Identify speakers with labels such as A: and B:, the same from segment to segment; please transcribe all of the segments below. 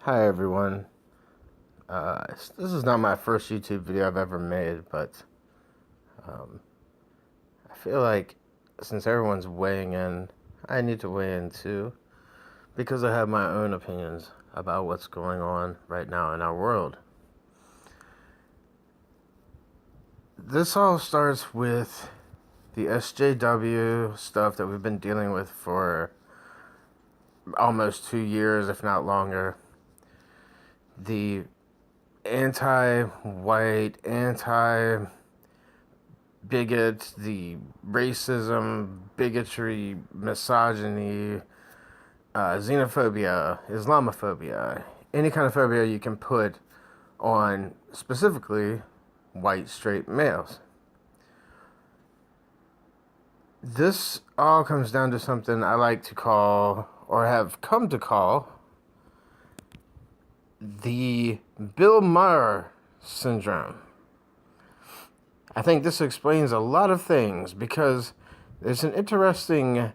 A: Hi everyone. This is not my first YouTube video I've ever made, but I feel like since everyone's weighing in, I need to weigh in too, because I have my own opinions about what's going on right now in our world. This all starts with the SJW stuff that we've been dealing with for almost 2 years, if not longer. The anti-white, anti-bigot, the racism, bigotry, misogyny, xenophobia, Islamophobia, any kind of phobia you can put on specifically white straight males. This all comes down to something I like to call, or have come to call, the Bill Maher syndrome. I think this explains a lot of things because there's an interesting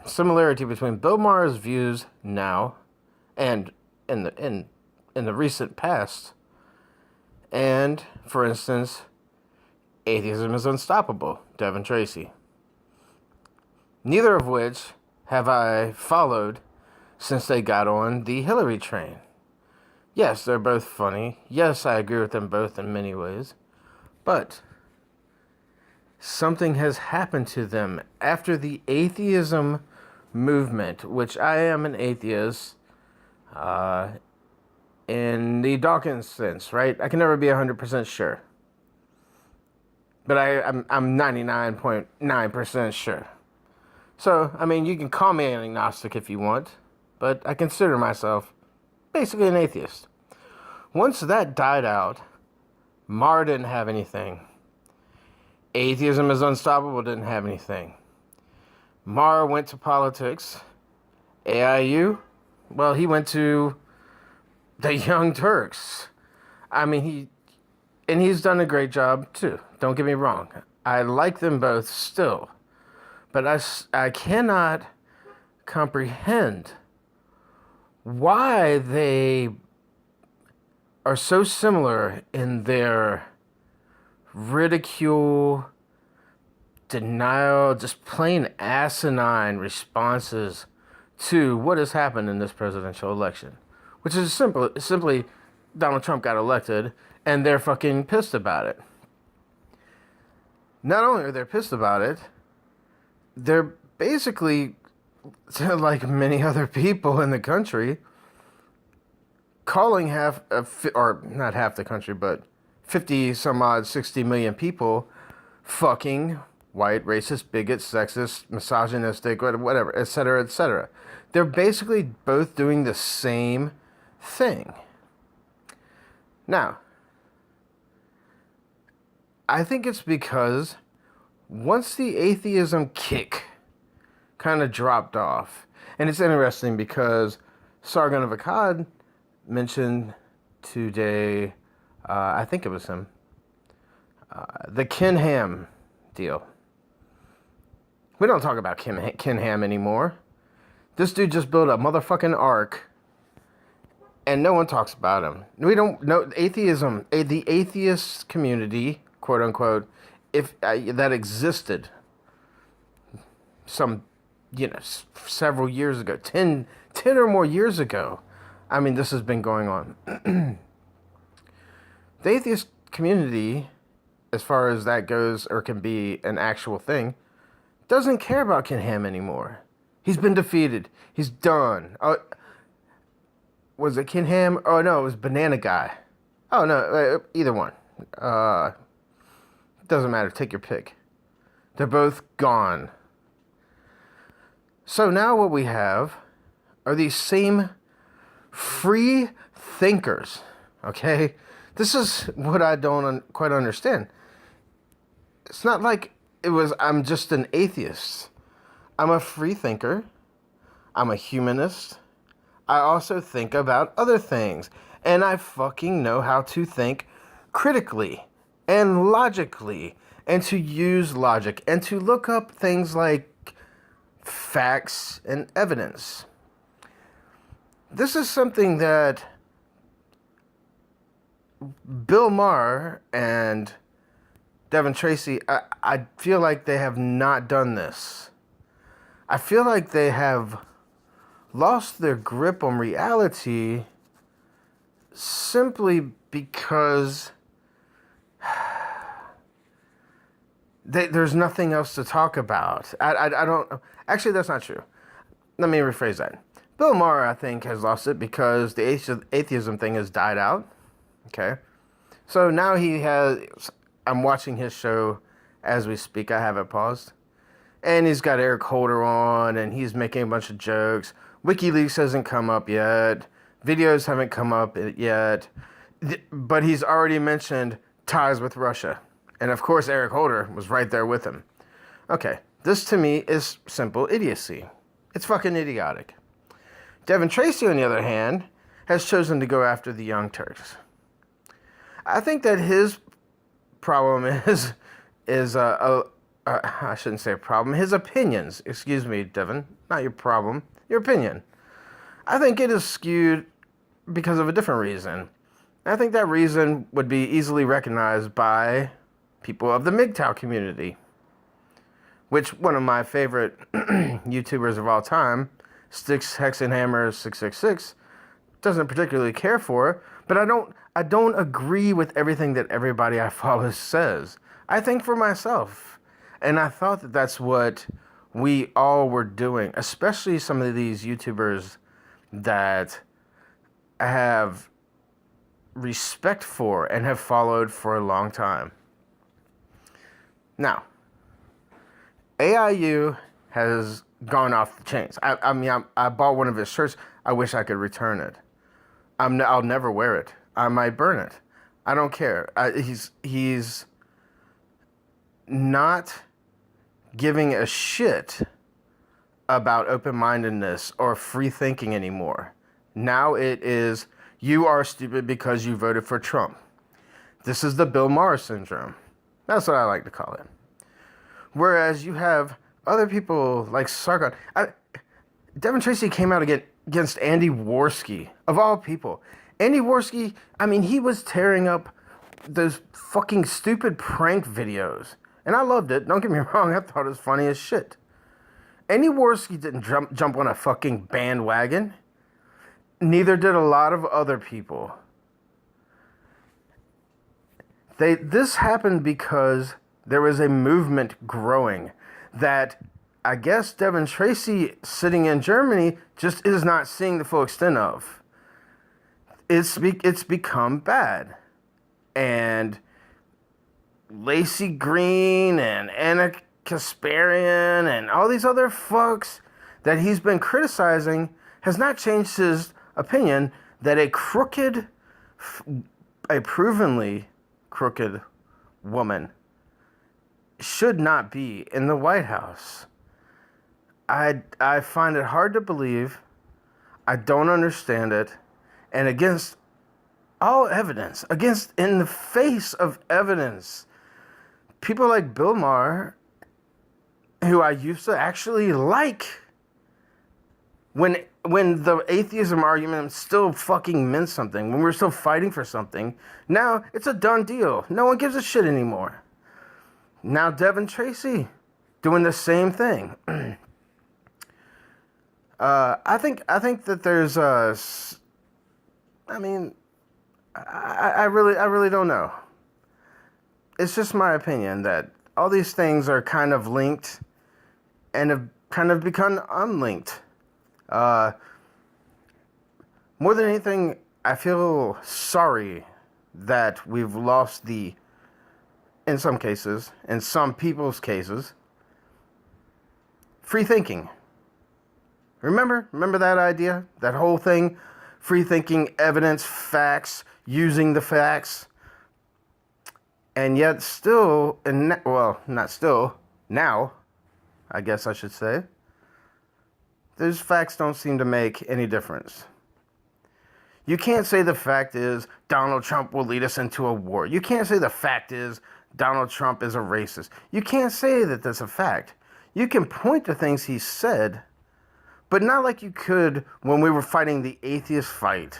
A: similarity between Bill Maher's views now and in the recent past, and, for instance, atheism is unstoppable, Devin Tracy. Neither of which have I followed since they got on the Hillary train. Yes, they're both funny. Yes, I agree with them both in many ways. But something has happened to them after the atheism movement, which I am an atheist in the Dawkins sense, right? I can never be 100% sure. But I'm 99.9% sure. So, I mean, you can call me an agnostic if you want, but I consider myself basically an atheist. Once that died out, Maher didn't have anything. Atheism is Unstoppable didn't have anything. Maher went to politics. AIU, well, he went to the Young Turks. I mean, he's done a great job too. Don't get me wrong. I like them both still. But I cannot comprehend why they are so similar in their ridicule, denial, just plain asinine responses to what has happened in this presidential election. Which is simply Donald Trump got elected and they're fucking pissed about it. Not only are they pissed about it, they're basically, like many other people in the country, calling not half the country, but 50 some odd, 60 million people fucking white, racist, bigot, sexist, misogynistic, whatever, etc., etc. They're basically both doing the same thing. Now, I think it's because once the atheism kick kind of dropped off, and it's interesting because Sargon of Akkad mentioned today, I think it was him, the Ken Ham deal. We don't talk about Ken Ham anymore. This dude just built a motherfucking ark, and no one talks about him. We don't know atheism, the atheist community, quote unquote, if that existed some, several years ago, 10 or more years ago. I mean, this has been going on. The atheist community, as far as that goes, or can be an actual thing, doesn't care about Ken Ham anymore. He's been defeated. He's done. Was it Ken Ham? Oh, no, it was Banana Guy. Oh, no, either one. Doesn't matter. Take your pick. They're both gone. So now what we have are these same free thinkers. Okay? This is what I don't quite understand. It's not like I'm just an atheist. I'm a free thinker. I'm a humanist. I also think about other things. And I fucking know how to think critically and logically, and to use logic, and to look up things like facts and evidence. This is something that Bill Maher and Devin Tracy, I feel like they have not done this. I feel like they have lost their grip on reality simply because there's nothing else to talk about. I don't... Actually, that's not true. Let me rephrase that. Bill Maher, I think, has lost it because the atheism thing has died out. Okay? So now he has... I'm watching his show as we speak. I have it paused. And he's got Eric Holder on, and he's making a bunch of jokes. WikiLeaks hasn't come up yet. Videos haven't come up yet. But he's already mentioned ties with Russia. And of course, Eric Holder was right there with him. Okay, this to me is simple idiocy. It's fucking idiotic. Devin Tracy, on the other hand, has chosen to go after the Young Turks. I think that his problem is I shouldn't say a problem. His opinions, excuse me, Devin, not your problem, your opinion. I think it is skewed because of a different reason. I think that reason would be easily recognized by people of the MGTOW community, which one of my favorite YouTubers of all time, Sticks Hexenhammer 666, doesn't particularly care for, but I don't agree with everything that everybody I follow says. I think for myself. And I thought that that's what we all were doing, especially some of these YouTubers that I have respect for and have followed for a long time. Now, AIU has gone off the chains. I bought one of his shirts. I wish I could return it. I'll never wear it. I might burn it. I don't care. He's not giving a shit about open-mindedness or free thinking anymore. Now it is, you are stupid because you voted for Trump. This is the Bill Maher syndrome. That's what I like to call it. Whereas you have other people like Sargon. Devin Tracy came out against Andy Worski, of all people. Andy Worski, he was tearing up those fucking stupid prank videos. And I loved it. Don't get me wrong. I thought it was funny as shit. Andy Worski didn't jump on a fucking bandwagon. Neither did a lot of other people. This happened because there was a movement growing that I guess Devin Tracy, sitting in Germany, just is not seeing the full extent of. It's become bad. And Lacey Green and Anna Kasparian and all these other fucks that he's been criticizing has not changed his opinion that a provenly crooked woman should not be in the White House. I find it hard to believe. I don't understand it. And against all evidence, in the face of evidence, people like Bill Maher, who I used to actually like, when the atheism argument still fucking meant something, when we were still fighting for something, now it's a done deal. No one gives a shit anymore. Now Devin Tracy doing the same thing. I think that there's I really don't know. It's just my opinion that all these things are kind of linked and have kind of become unlinked. More than anything, I feel sorry that we've lost in some cases, in some people's cases, free thinking. Remember that idea? That whole thing? Free thinking, evidence, facts, using the facts. And yet still, not still, now, I guess I should say, those facts don't seem to make any difference. You can't say the fact is Donald Trump will lead us into a war. You can't say the fact is Donald Trump is a racist. You can't say that that's a fact. You can point to things he said, But not like you could when we were fighting the atheist fight.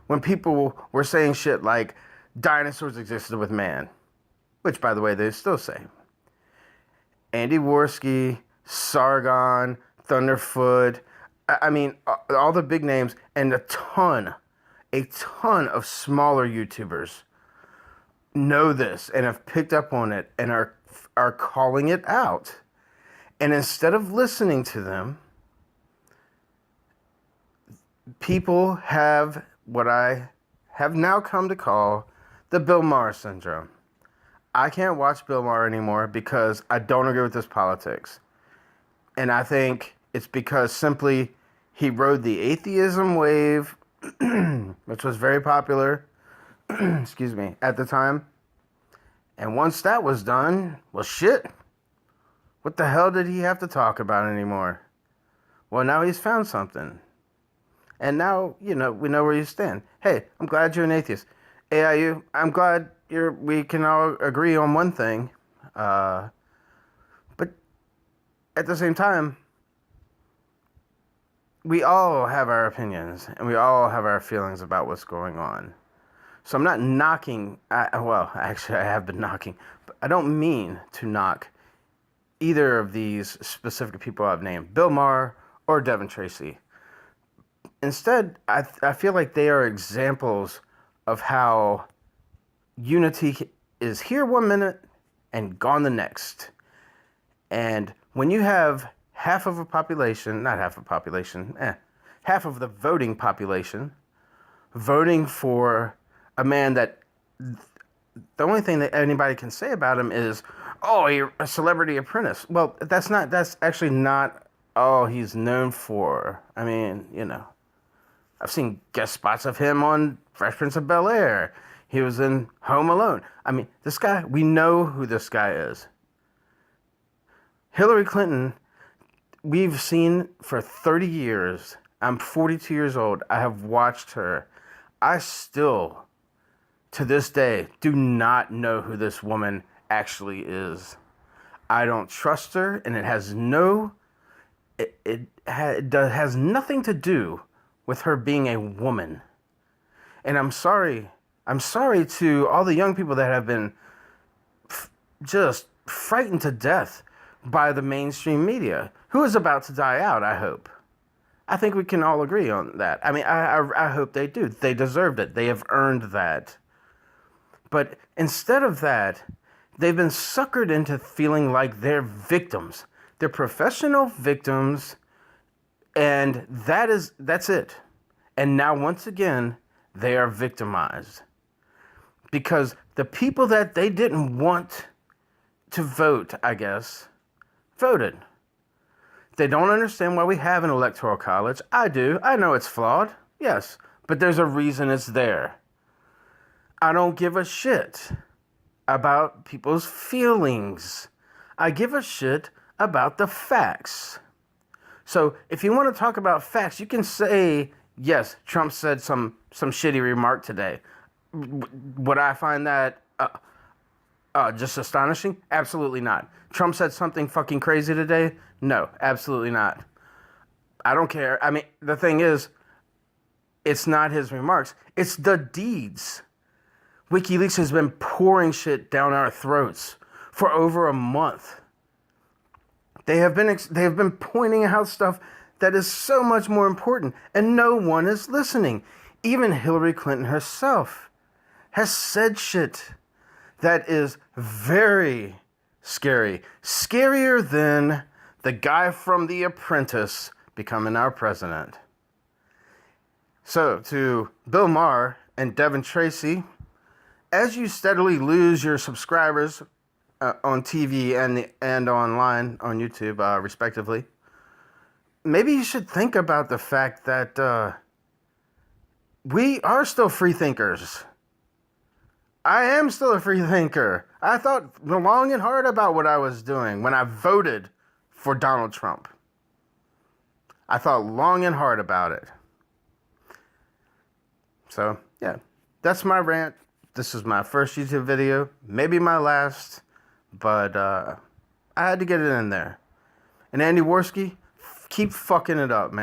A: When people were saying shit like dinosaurs existed with man. Which, by the way, they still say. Andy Worski, Sargon, Thunderfoot. I mean, all the big names and a ton of smaller YouTubers know this and have picked up on it and are calling it out. And instead of listening to them, people have what I have now come to call the Bill Maher syndrome. I can't watch Bill Maher anymore because I don't agree with his politics. And I think it's because simply he rode the atheism wave, which was very popular, excuse me, at the time. And once that was done, well, shit. What the hell did he have to talk about anymore? Well, now he's found something. And now, we know where you stand. Hey, I'm glad you're an atheist. AIU, I'm glad we can all agree on one thing. But at the same time, we all have our opinions and we all have our feelings about what's going on. So I'm not knocking, actually I have been knocking, but I don't mean to knock either of these specific people I've named, Bill Maher or Devin Tracy. Instead, I feel like they are examples of how unity is here one minute and gone the next. And when you have half of the voting population voting for a man that the only thing that anybody can say about him is, oh, you're a celebrity apprentice. Well, that's actually not all he's known for. I mean, I've seen guest spots of him on Fresh Prince of Bel-Air. He was in Home Alone. I mean, this guy, we know who this guy is. Hillary Clinton, we've seen for 30 years. I'm 42 years old. I have watched her. I still, to this day, do not know who this woman actually is. I don't trust her, and it has has nothing to do with her being a woman. And I'm sorry to all the young people that have been just frightened to death by the mainstream media, who is about to die out, I hope. I think we can all agree on that. I mean, I hope they do. They deserved it. They have earned that. But instead of that, they've been suckered into feeling like they're victims. They're professional victims, and that's it. And now, once again, they are victimized. Because the people that they didn't want to vote, I guess, voted. They don't understand why we have an electoral college. I do. I know it's flawed. Yes. But there's a reason it's there. I don't give a shit about people's feelings. I give a shit about the facts. So if you want to talk about facts, you can say, yes, Trump said some shitty remark today. Would I find that just astonishing? Absolutely not. Trump said something fucking crazy today? No, absolutely not. I don't care. I mean, the thing is, it's not his remarks. It's the deeds. WikiLeaks has been pouring shit down our throats for over a month. They have been pointing out stuff that is so much more important, and no one is listening. Even Hillary Clinton herself has said shit that is very scary. Scarier than the guy from The Apprentice becoming our president. So, to Bill Maher and Devin Tracy, as you steadily lose your subscribers on TV and online on YouTube, respectively, maybe you should think about the fact that we are still free thinkers. I am still a free thinker. I thought long and hard about what I was doing when I voted for Donald Trump. I thought long and hard about it. So, yeah, that's my rant. This is my first YouTube video, maybe my last, but I had to get it in there. And Andy Worski, keep fucking it up, man.